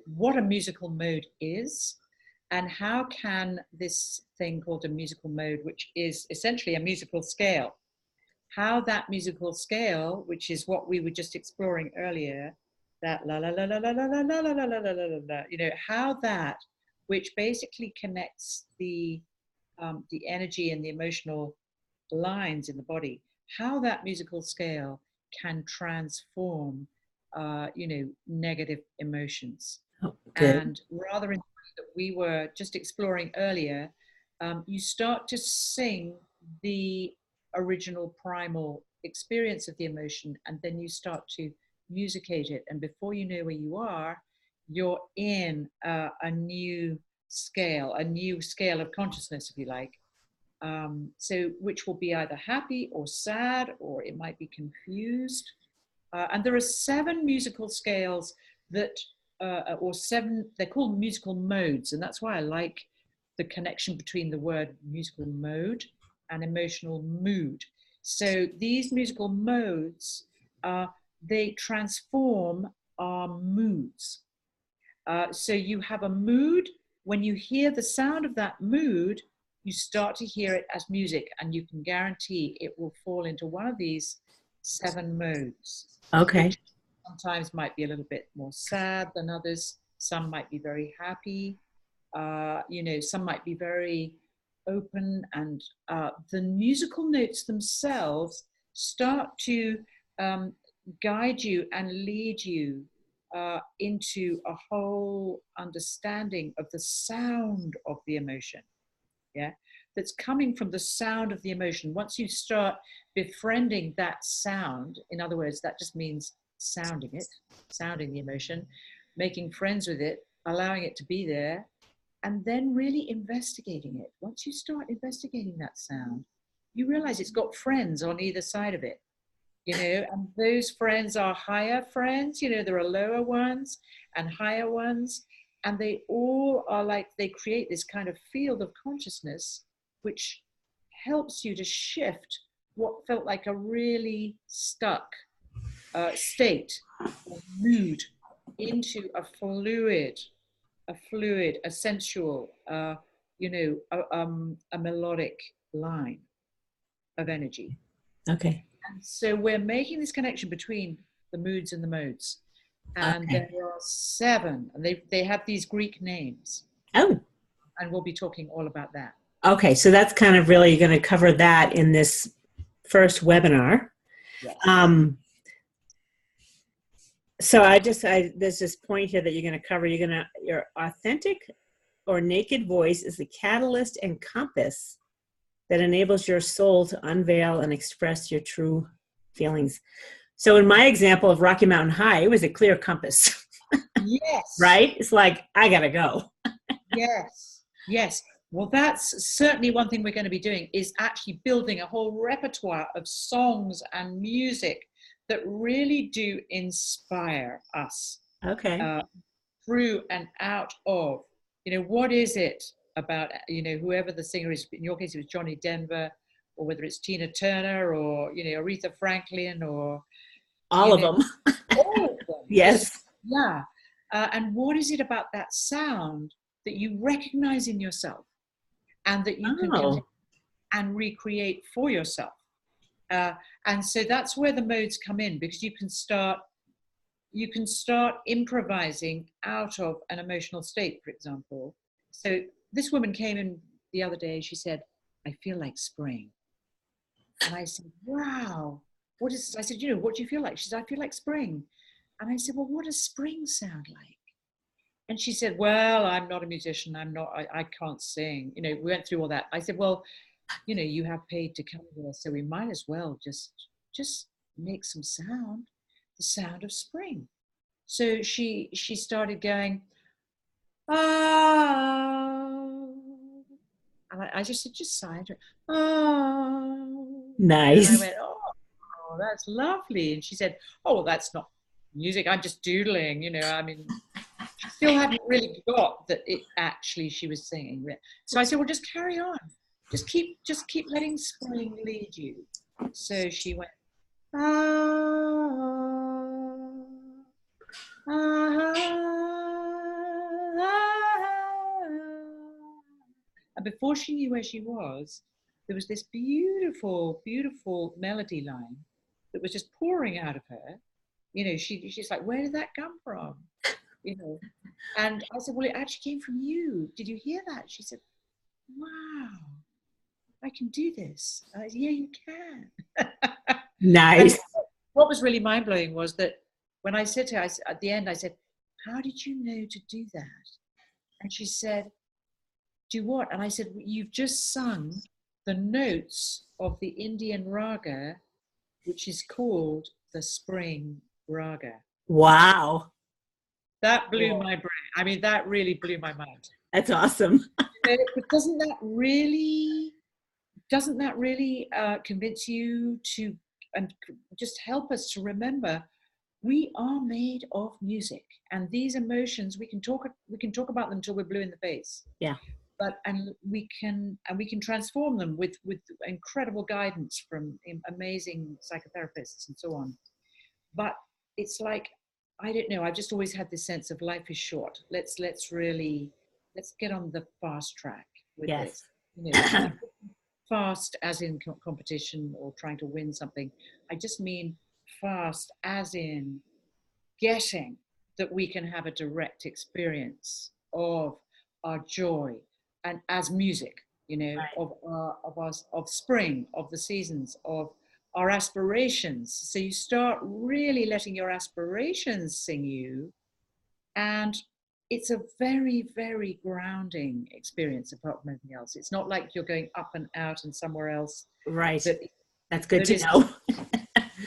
what a musical mode is, and how can this thing called a musical mode, which is essentially a musical scale, how that musical scale, which is what we were just exploring earlier, that la la la la la la la la la la la la la la, how that, which basically connects the energy and the emotional lines in the body, how that musical scale can transform, negative emotions. And rather in that we were just exploring earlier, you start to sing the original primal experience of the emotion, and then you start to musicate it. And before you know where you are, you're in a new scale of consciousness, if you like. So which will be either happy or sad, or it might be confused. And there are 7 musical scales that, or 7, they're called musical modes. And that's why I like the connection between the word musical mode and emotional mood. So these musical modes, they transform our moods. So you have a mood. When you hear the sound of that mood, you start to hear it as music, and you can guarantee it will fall into one of these 7 modes. Okay. Which sometimes might be a little bit more sad than others. Some might be very happy. Some might be very open, and the musical notes themselves start to guide you and lead you into a whole understanding of the sound of the emotion. Yeah, that's coming from the sound of the emotion. Once you start befriending that sound, in other words, that just means sounding the emotion, making friends with it, allowing it to be there, and then really investigating it. Once you start investigating that sound, you realize it's got friends on either side of it, and those friends are higher friends. There are lower ones and higher ones, and they all are like, they create this kind of field of consciousness which helps you to shift what felt like a really stuck state or mood into a fluid, a sensual, a melodic line of energy. Okay. And so we're making this connection between the moods and the modes. And there are 7, and they have these Greek names. Oh. And we'll be talking all about that. Okay, so that's kind of really going to cover that in this first webinar. Yes. So there's this point here that you're going to cover. Your authentic or naked voice is the catalyst and compass that enables your soul to unveil and express your true feelings. So in my example of Rocky Mountain High, it was a clear compass. Yes. Right? It's like, I gotta go. Yes. Well, that's certainly one thing we're going to be doing, is actually building a whole repertoire of songs and music that really do inspire us. Okay. Through and out of, what is it about, whoever the singer is. In your case, it was Johnny Denver, or whether it's Tina Turner, or, Aretha Franklin, or all of them. All of them. Yes. Yeah. And what is it about that sound that you recognize in yourself, and that you can connect and recreate for yourself? And so that's where the modes come in, because you can start improvising out of an emotional state, for example. So this woman came in the other day, she said, I feel like spring. And I said, wow, what is this? I said, what do you feel like? She said, I feel like spring. And I said, well, what does spring sound like? And she said, well, I'm not a musician. I can't sing. We went through all that. I said, well, you have paid to come here, so we might as well just make some sound, the sound of spring. So she started going, oh, and I just said, just sighed, oh. Nice. And I went, oh, that's lovely. And she said, oh, well, that's not music. I'm just doodling, she still hadn't really got that it actually she was singing. So I said, well, just carry on. Just keep letting spring lead you. So she went, and before she knew where she was, there was this beautiful, beautiful melody line that was just pouring out of her. She's like, where did that come from? And I said, well, it actually came from you. Did you hear that? She said, wow, I can do this. I said, yeah, you can. Nice. And what was really mind-blowing was that when I said to her, at the end, I said, how did you know to do that? And she said, do what? And I said, you've just sung the notes of the Indian raga, which is called the Spring Raga. Wow. That blew my brain. I mean, that really blew my mind. That's awesome. But doesn't that really convince you to, and just help us to remember, we are made of music, and these emotions, we can talk about them till we're blue in the face. Yeah. And we can transform them with incredible guidance from amazing psychotherapists and so on. But it's like, I don't know, I've just always had this sense of life is short. Let's get on the fast track with this. You know, fast as in competition or trying to win something. I just mean fast as in getting that we can have a direct experience of our joy and as music, you know, of spring, of the seasons, of our aspirations. So you start really letting your aspirations sing you, and it's a very, very grounding experience apart from anything else. It's not like you're going up and out and somewhere else. Right. That's good to is, know.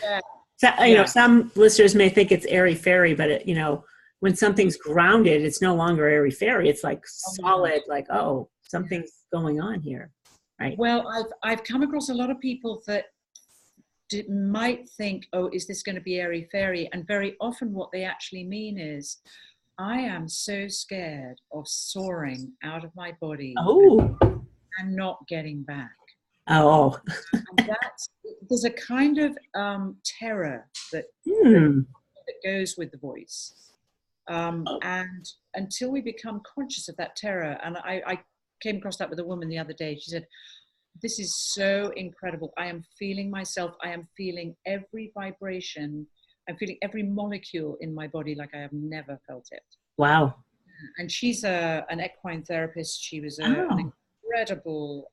Yeah. So, you know, some listeners may think it's airy fairy, but it, you know, when something's grounded, it's no longer airy fairy. It's like solid, like, oh, something's going on here. Right. Well, I've come across a lot of people that might think, oh, is this going to be airy fairy? And very often what they actually mean is, I am so scared of soaring out of my body and not getting back. Oh. And there's a kind of terror that goes with the voice. And until we become conscious of that terror, and I came across that with a woman the other day. She said, this is so incredible. I am feeling myself. I am feeling every vibration. I'm feeling every molecule in my body like I have never felt it. Wow. And she's an equine therapist. She was an incredible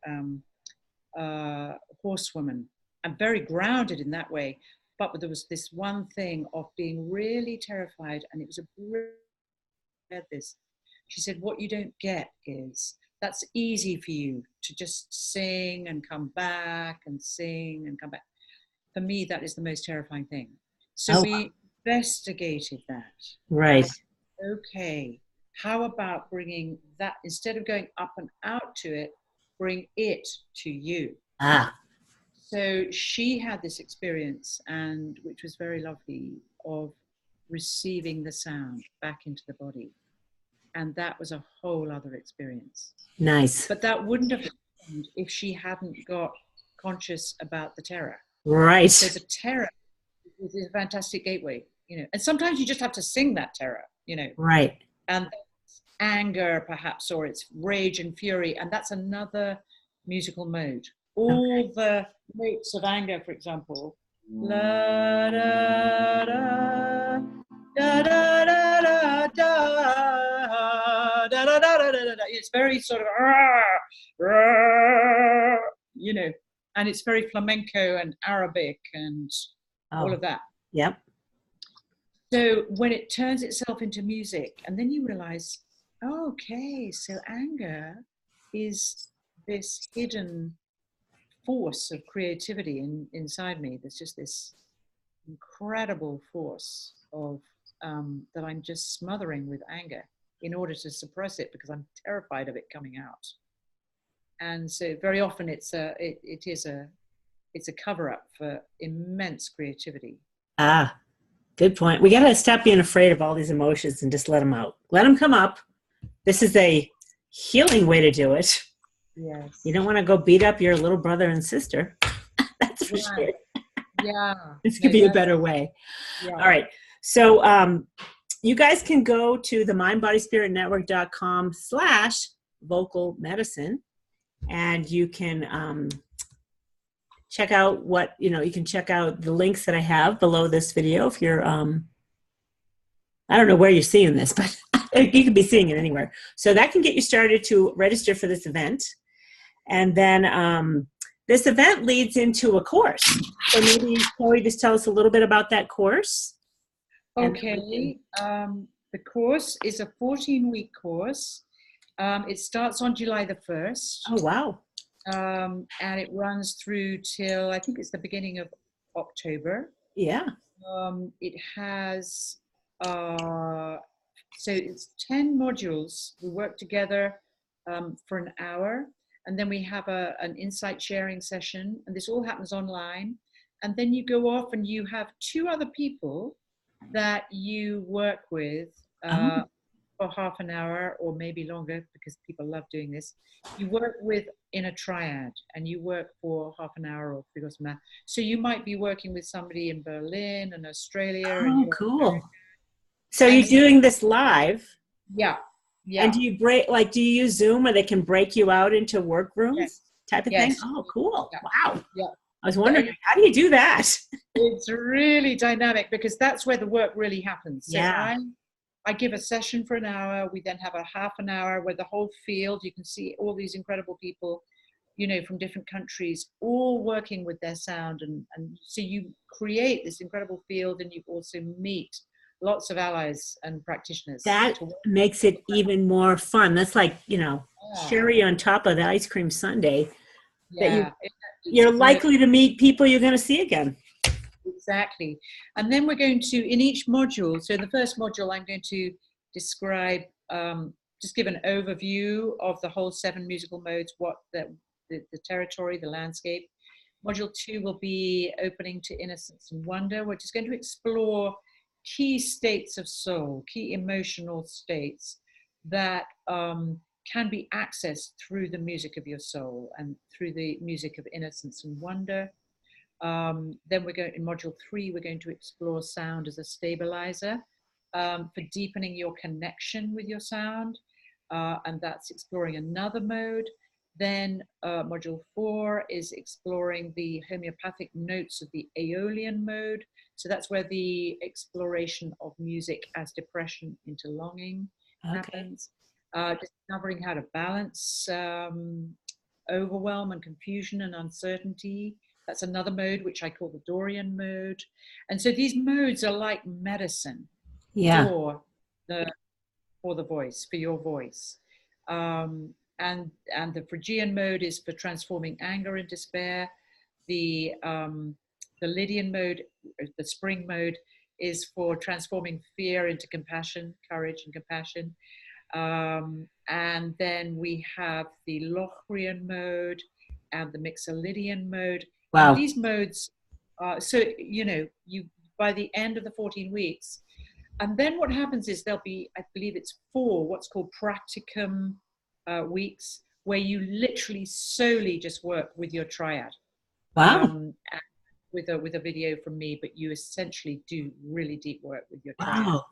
horsewoman and very grounded in that way. But there was this one thing of being really terrified, and it was this. She said, what you don't get is that's easy for you to just sing and come back and sing and come back. For me, that is the most terrifying thing. So we investigated that. Right. Okay, how about bringing that, instead of going up and out to it, bring it to you. So she had this experience, and which was very lovely, of receiving the sound back into the body. And that was a whole other experience. Nice. But that wouldn't have happened if she hadn't got conscious about the terror. Right. So the terror is a fantastic gateway, you know. And sometimes you just have to sing that terror, you know. Right. And anger, perhaps, or it's rage and fury, and that's another musical mode. All the notes of anger, for example, la da da da da da da da da da da da. It's very sort of you know, and it's very flamenco and Arabic and all of that. Yep. So when it turns itself into music, and then you realize, okay, so anger is this hidden force of creativity inside me. There's just this incredible force of that I'm just smothering with anger in order to suppress it, because I'm terrified of it coming out. And so very often it's a cover-up for immense creativity. Good point. We got to stop being afraid of all these emotions and just let them out. Let them come up. This is a healing way to do it. Yes. You don't want to go beat up your little brother and sister. That's for sure. Yeah. This could be a better way. Yeah. All right. So you guys can go to the mindbodyspiritnetwork.com/vocal medicine, and you can check out what, you know, you can check out the links that I have below this video. If you're, I don't know where you're seeing this, but you could be seeing it anywhere. So that can get you started to register for this event. And then this event leads into a course. So maybe Chloe, just tell us a little bit about that course. Okay. The course is a 14-week course. It starts on July the 1st. Oh, wow. And it runs through till, I think it's the beginning of October. Yeah. It has, so it's 10 modules. We work together for an hour, and then we have an insight sharing session, and this all happens online. And then you go off and you have 2 other people that you work with for half an hour or maybe longer, because people love doing this. You work with in a triad, and you work for half an hour or 3 hours. So you might be working with somebody in Berlin and Australia. Oh, cool. So you're doing this live? Yeah. Yeah. And do you use Zoom where they can break you out into work rooms type of thing? Oh, cool. Yeah. Wow. Yeah. I was wondering, how do you do that? It's really dynamic because that's where the work really happens. So Yeah. I give a session for an hour. We then have a half an hour where the whole field, you can see all these incredible people, you know, from different countries, all working with their sound. And so you create this incredible field, and you also meet lots of allies and practitioners. That makes it even more fun. That's like, you know, cherry on top of the ice cream sundae. Yeah. You're likely to meet people you're going to see again. Exactly. And then we're going to, in each module, so in the first module, I'm going to describe, just give an overview of the whole 7 musical modes, what the territory, the landscape. Module 2 will be opening to innocence and wonder. We're just going to explore key states of soul, key emotional states that can be accessed through the music of your soul and through the music of innocence and wonder. Then we're going in module 3, we're going to explore sound as a stabilizer for deepening your connection with your sound. And that's exploring another mode. Then module 4 is exploring the homeopathic notes of the Aeolian mode. So that's where the exploration of music as depression into longing happens. Discovering how to balance overwhelm and confusion and uncertainty. That's another mode, which I call the Dorian mode. And so these modes are like medicine for the voice, for your voice. And the Phrygian mode is for transforming anger and despair. The Lydian mode, the spring mode, is for transforming fear into compassion, courage and compassion. And then we have the Lochrian mode and the Mixolydian mode. Wow. And these modes, so, you know, you by the end of the 14 weeks, and then what happens is there'll be, I believe it's 4, what's called practicum weeks, where you literally solely just work with your triad. Wow. With a video from me, but you essentially do really deep work with your triad. Wow.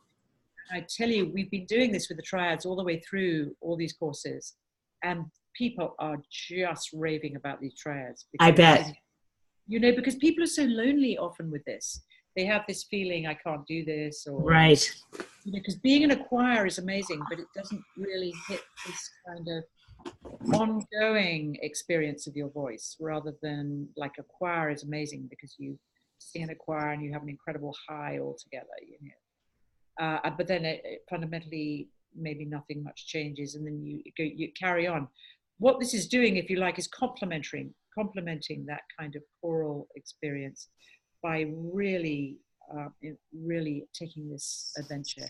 I tell you, we've been doing this with the triads all the way through all these courses, and people are just raving about these triads. I bet. You know, because people are so lonely often with this. They have this feeling, I can't do this, or right. You know, because being in a choir is amazing, but it doesn't really hit this kind of ongoing experience of your voice, rather than like a choir is amazing because you sing in a choir and you have an incredible high altogether, you know. But then it fundamentally, maybe nothing much changes, and then you carry on. What this is doing, if you like, is complementing that kind of choral experience by really taking this adventure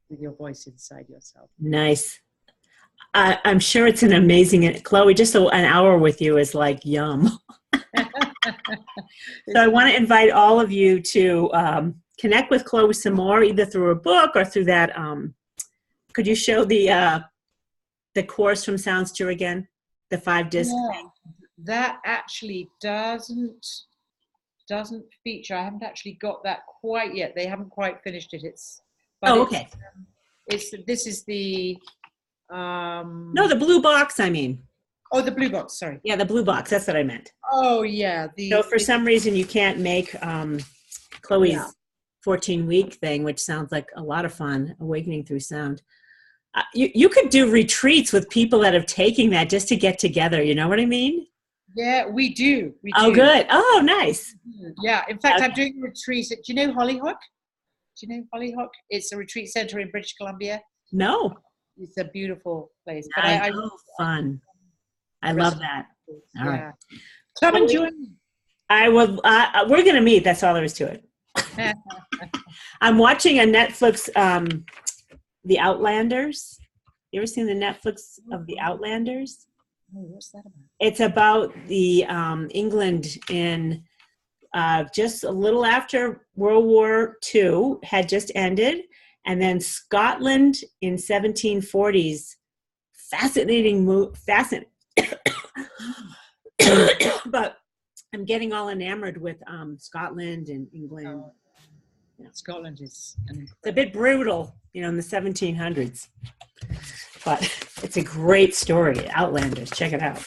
with your voice inside yourself. Nice. I'm sure it's an amazing, Chloe, just an hour with you is like yum. So I want to invite all of you to connect with Chloe some more, either through her book or through that. Could you show the course from Sounds True again? The 5-disc thing? That actually doesn't feature. I haven't actually got that quite yet. They haven't quite finished it. Okay. This is the no, the blue box, I mean. Oh, the blue box, sorry. Yeah, the blue box, that's what I meant. Oh, yeah. So for some reason you can't make Chloe's 14-week thing, which sounds like a lot of fun, Awakening Through Sound. You could do retreats with people that have taken that just to get together, you know what I mean? Yeah, we do. Oh, good. Oh, nice. Yeah, in fact, I'm doing a retreat. Do you know Hollyhock? Do you know Hollyhock? It's a retreat center in British Columbia. No. It's a beautiful place. But I fun. I love that. All right. Come and join me. I will. We're going to meet. That's all there is to it. I'm watching a Netflix, The Outlanders. You ever seen the Netflix of The Outlanders? Oh, what's that about? It's about the England in just a little after World War II had just ended, and then Scotland in 1740s. Fascinating move. But I'm getting all enamored with Scotland and England. Scotland is it's a bit brutal, you know, in the 1700s. But it's a great story. Outlanders. Check it out.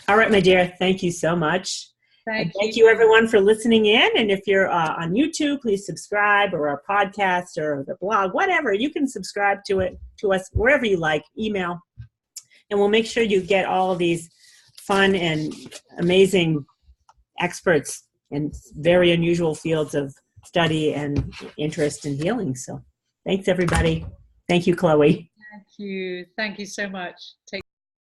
All right, my dear. Thank you so much. Thank you, everyone, for listening in. And if you're on YouTube, please subscribe, or our podcast, or the blog, whatever. You can subscribe to us wherever you like. Email, and we'll make sure you get all of these fun and amazing experts in very unusual fields of study and interest in healing. So, thanks, everybody. Thank you, Chloe. Thank you. Thank you so much. Take